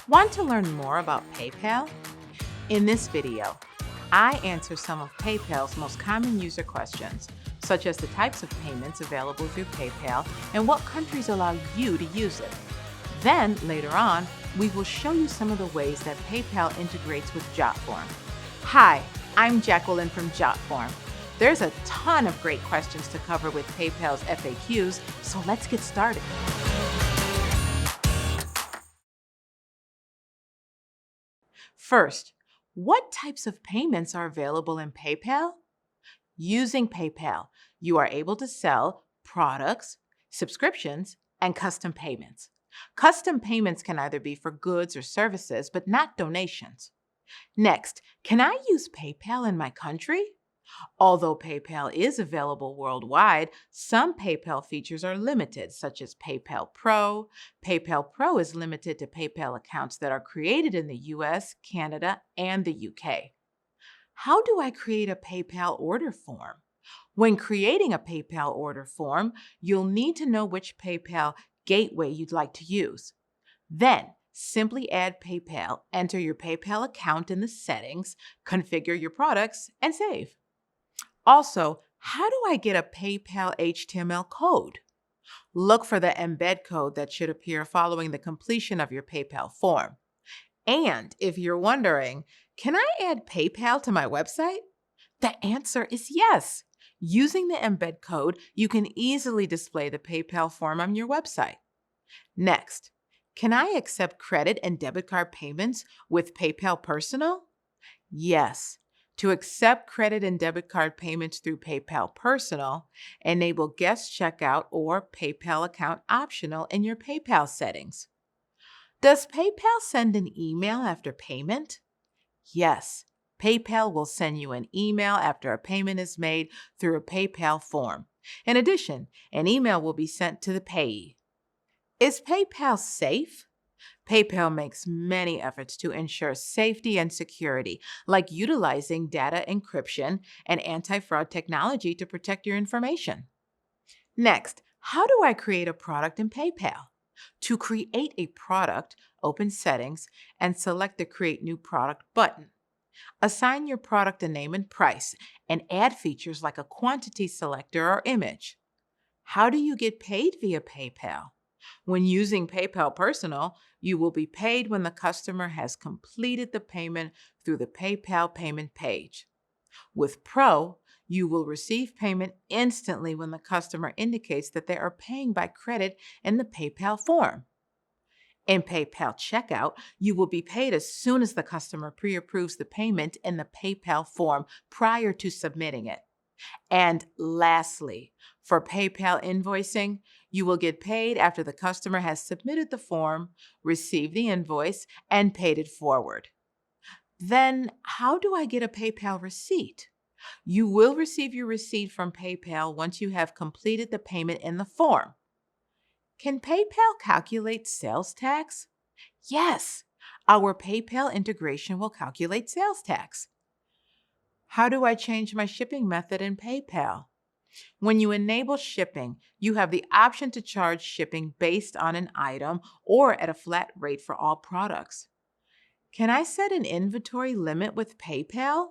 Want to learn more about PayPal? In this video, I answer some of PayPal's most common user questions, such as the types of payments available through PayPal and what countries allow you to use it. Then, later on, we will show you some of the ways that PayPal integrates with Jotform. Hi, I'm Jacqueline from Jotform. There's a ton of great questions to cover with PayPal's FAQs, so let's get started. First, what types of payments are available in PayPal? Using PayPal, you are able to sell products, subscriptions, and custom payments. Custom payments can either be for goods or services, but not donations. Next, can I use PayPal in my country? Although PayPal is available worldwide, some PayPal features are limited, such as PayPal Pro. PayPal Pro is limited to PayPal accounts that are created in the US, Canada, and the UK. How do I create a PayPal order form? When creating a PayPal order form, you'll need to know which PayPal gateway you'd like to use. Then, simply add PayPal, enter your PayPal account in the settings, configure your products, and save. Also, how do I get a PayPal HTML code? Look for the embed code that should appear following the completion of your PayPal form. And if you're wondering, can I add PayPal to my website? The answer is yes. Using the embed code, you can easily display the PayPal form on your website. Next, can I accept credit and debit card payments with PayPal Personal? Yes. To accept credit and debit card payments through PayPal Personal, enable guest checkout or PayPal account optional in your PayPal settings. Does PayPal send an email after payment? Yes. PayPal will send you an email after a payment is made through a PayPal form. In addition, an email will be sent to the payee. Is PayPal safe? PayPal makes many efforts to ensure safety and security, like utilizing data encryption and anti-fraud technology to protect your information. Next, how do I create a product in PayPal? To create a product, open Settings and select the Create New Product button. Assign your product a name and price, and add features like a quantity selector or image. How do you get paid via PayPal? When using PayPal Personal, you will be paid when the customer has completed the payment through the PayPal payment page. With Pro, you will receive payment instantly when the customer indicates that they are paying by credit in the PayPal form. In PayPal Checkout, you will be paid as soon as the customer pre-approves the payment in the PayPal form prior to submitting it. And lastly, for PayPal invoicing, you will get paid after the customer has submitted the form, received the invoice, and paid it forward. Then, how do I get a PayPal receipt? You will receive your receipt from PayPal once you have completed the payment in the form. Can PayPal calculate sales tax? Yes, our PayPal integration will calculate sales tax. How do I change my shipping method in PayPal? When you enable shipping, you have the option to charge shipping based on an item or at a flat rate for all products. Can I set an inventory limit with PayPal?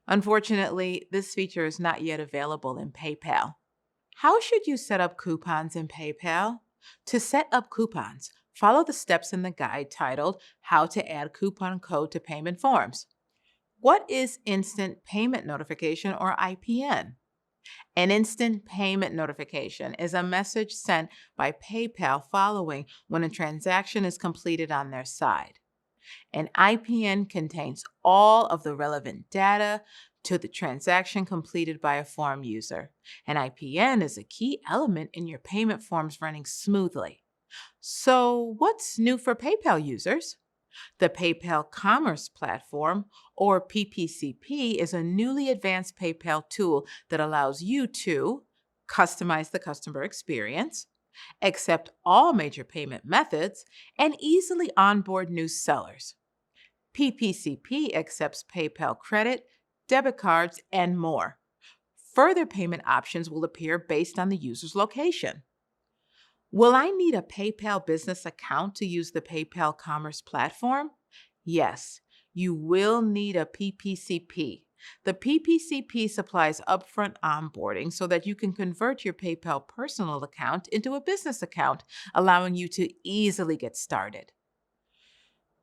Unfortunately, this feature is not yet available in PayPal. How should you set up coupons in PayPal? To set up coupons, follow the steps in the guide titled How to Add Coupon Code to Payment Forms. What is Instant Payment Notification, or IPN? An instant payment notification is a message sent by PayPal following when a transaction is completed on their side. An IPN contains all of the relevant data to the transaction completed by a form user. An IPN is a key element in your payment forms running smoothly. So, what's new for PayPal users? The PayPal Commerce Platform, or PPCP, is a newly advanced PayPal tool that allows you to customize the customer experience, accept all major payment methods, and easily onboard new sellers. PPCP accepts PayPal credit, debit cards, and more. Further payment options will appear based on the user's location. Will I need a PayPal business account to use the PayPal Commerce platform? Yes, you will need a PPCP. The PPCP supplies upfront onboarding so that you can convert your PayPal personal account into a business account, allowing you to easily get started.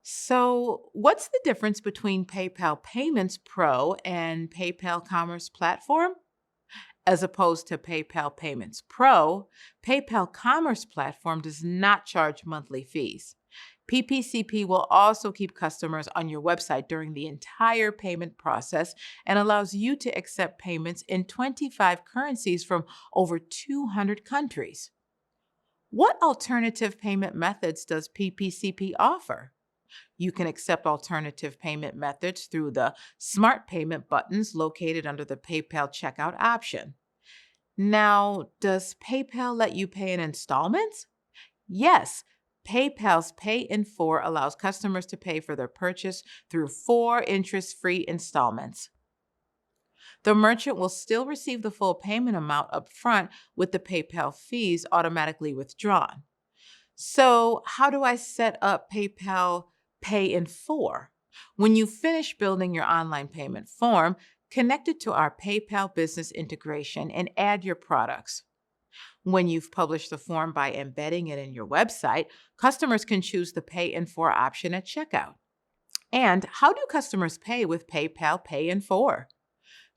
So, what's the difference between PayPal Payments Pro and PayPal Commerce Platform? As opposed to PayPal Payments Pro, PayPal Commerce Platform does not charge monthly fees. PPCP will also keep customers on your website during the entire payment process and allows you to accept payments in 25 currencies from over 200 countries. What alternative payment methods does PPCP offer? You can accept alternative payment methods through the Smart Payment buttons located under the PayPal checkout option. Now, does PayPal let you pay in installments? Yes. PayPal's Pay in 4 allows customers to pay for their purchase through 4 interest-free installments. The merchant will still receive the full payment amount upfront with the PayPal fees automatically withdrawn. So, how do I set up PayPal Pay in 4? When you finish building your online payment form, connect it to our PayPal business integration and add your products. When you've published the form by embedding it in your website, customers can choose the Pay in 4 option at checkout. And how do customers pay with PayPal Pay in 4?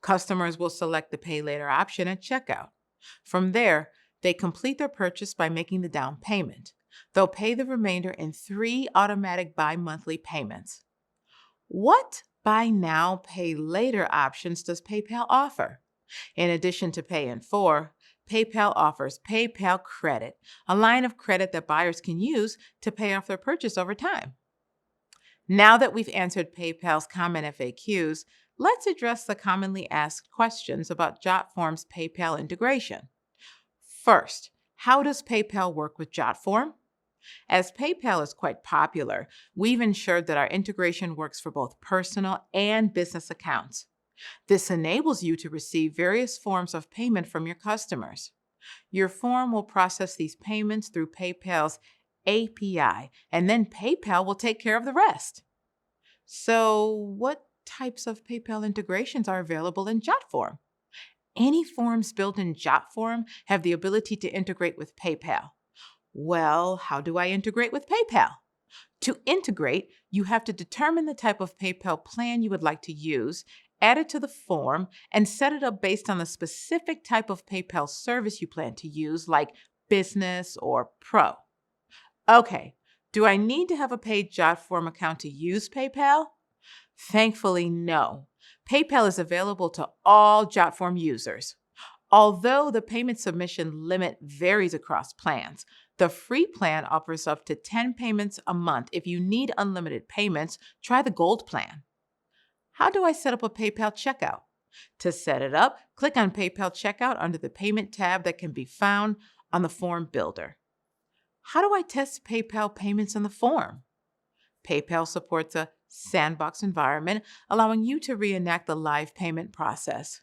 Customers will select the Pay Later option at checkout. From there, they complete their purchase by making the down payment. They'll pay the remainder in 3 automatic bi-monthly payments. What buy now, pay later options does PayPal offer? In addition to Pay in 4, PayPal offers PayPal Credit, a line of credit that buyers can use to pay off their purchase over time. Now that we've answered PayPal's common FAQs, let's address the commonly asked questions about Jotform's PayPal integration. First, how does PayPal work with Jotform? As PayPal is quite popular, we've ensured that our integration works for both personal and business accounts. This enables you to receive various forms of payment from your customers. Your form will process these payments through PayPal's API, and then PayPal will take care of the rest. So, what types of PayPal integrations are available in Jotform? Any forms built in Jotform have the ability to integrate with PayPal. Well, how do I integrate with PayPal? To integrate, you have to determine the type of PayPal plan you would like to use, add it to the form, and set it up based on the specific type of PayPal service you plan to use, like Business or Pro. Okay, do I need to have a paid Jotform account to use PayPal? Thankfully, no. PayPal is available to all Jotform users. Although the payment submission limit varies across plans, the free plan offers up to 10 payments a month. If you need unlimited payments, try the Gold plan. How do I set up a PayPal checkout? To set it up, click on PayPal Checkout under the Payment tab that can be found on the Form Builder. How do I test PayPal payments in the form? PayPal supports a sandbox environment, allowing you to reenact the live payment process.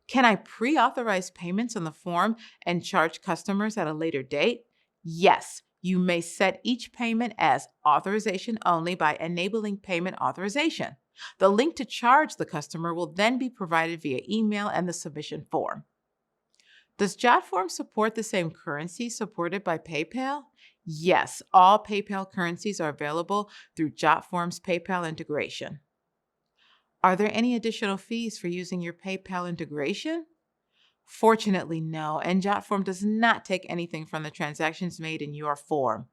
Can I pre-authorize payments in the form and charge customers at a later date? Yes, you may set each payment as authorization only by enabling payment authorization. The link to charge the customer will then be provided via email and the submission form. Does Jotform support the same currency supported by PayPal? Yes, all PayPal currencies are available through Jotform's PayPal integration. Are there any additional fees for using your PayPal integration? Fortunately, no, and Jotform does not take anything from the transactions made in your form.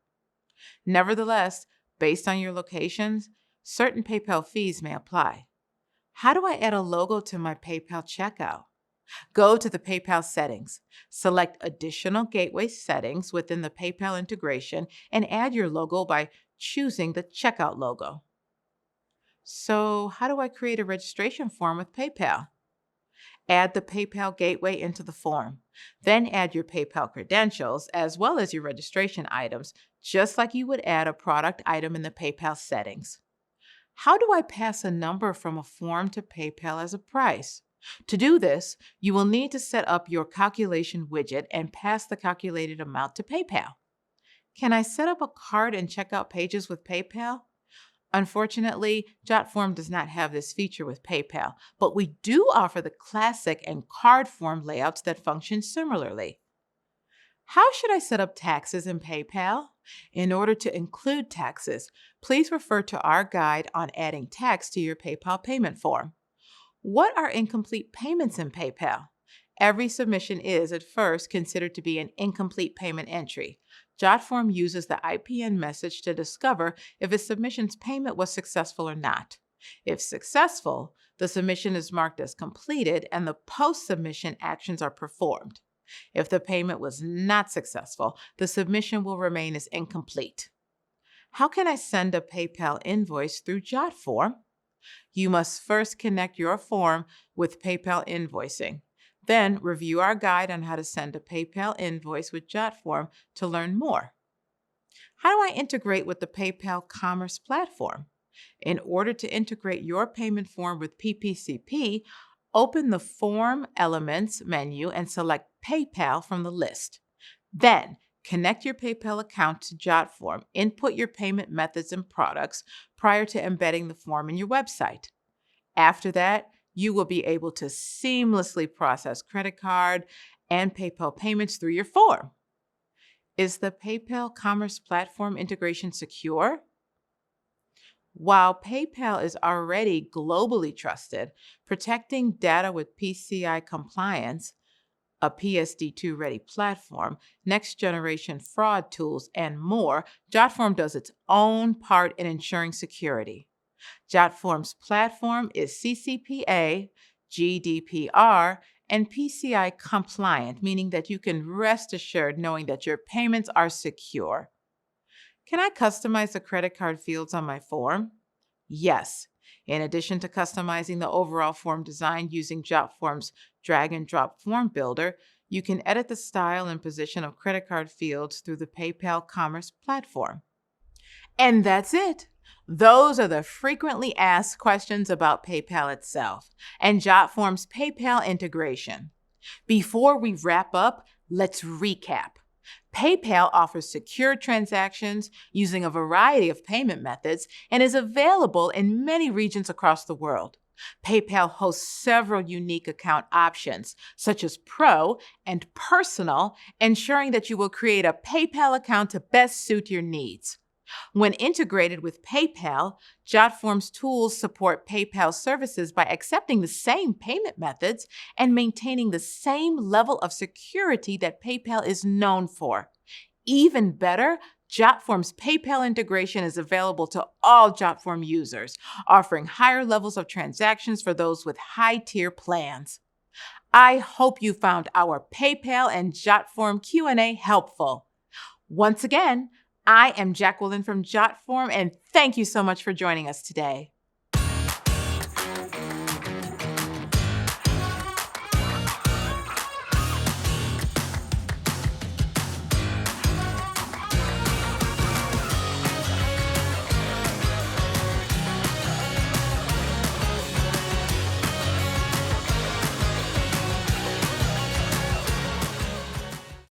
Nevertheless, based on your locations, certain PayPal fees may apply. How do I add a logo to my PayPal checkout? Go to the PayPal settings, select additional gateway settings within the PayPal integration, and add your logo by choosing the checkout logo. So, how do I create a registration form with PayPal? Add the PayPal gateway into the form. Then add your PayPal credentials as well as your registration items, just like you would add a product item in the PayPal settings. How do I pass a number from a form to PayPal as a price? To do this, you will need to set up your calculation widget and pass the calculated amount to PayPal. Can I set up a card and checkout pages with PayPal? Unfortunately, Jotform does not have this feature with PayPal, but we do offer the classic and card form layouts that function similarly. How should I set up taxes in PayPal? In order to include taxes, please refer to our guide on adding tax to your PayPal payment form. What are incomplete payments in PayPal? Every submission is, at first, considered to be an incomplete payment entry. Jotform uses the IPN message to discover if a submission's payment was successful or not. If successful, the submission is marked as completed and the post-submission actions are performed. If the payment was not successful, the submission will remain as incomplete. How can I send a PayPal invoice through Jotform? You must first connect your form with PayPal invoicing. Then review our guide on how to send a PayPal invoice with Jotform to learn more. How do I integrate with the PayPal Commerce platform? In order to integrate your payment form with PPCP, open the Form Elements menu and select PayPal from the list. Then, connect your PayPal account to Jotform. Input your payment methods and products prior to embedding the form in your website. After that, you will be able to seamlessly process credit card and PayPal payments through your form. Is the PayPal Commerce Platform integration secure? While PayPal is already globally trusted, protecting data with PCI compliance, a PSD2-ready platform, next-generation fraud tools, and more, Jotform does its own part in ensuring security. Jotform's platform is CCPA, GDPR, and PCI compliant, meaning that you can rest assured knowing that your payments are secure. Can I customize the credit card fields on my form? Yes. In addition to customizing the overall form design using Jotform's drag-and-drop form builder, you can edit the style and position of credit card fields through the PayPal Commerce platform. And that's it. Those are the frequently asked questions about PayPal itself and Jotform's PayPal integration. Before we wrap up, let's recap. PayPal offers secure transactions using a variety of payment methods and is available in many regions across the world. PayPal hosts several unique account options, such as Pro and Personal, ensuring that you will create a PayPal account to best suit your needs. When integrated with PayPal, Jotform's tools support PayPal services by accepting the same payment methods and maintaining the same level of security that PayPal is known for. Even better, Jotform's PayPal integration is available to all Jotform users, offering higher levels of transactions for those with high-tier plans. I hope you found our PayPal and Jotform Q&A helpful. Once again, I am Jacqueline from Jotform, and thank you so much for joining us today.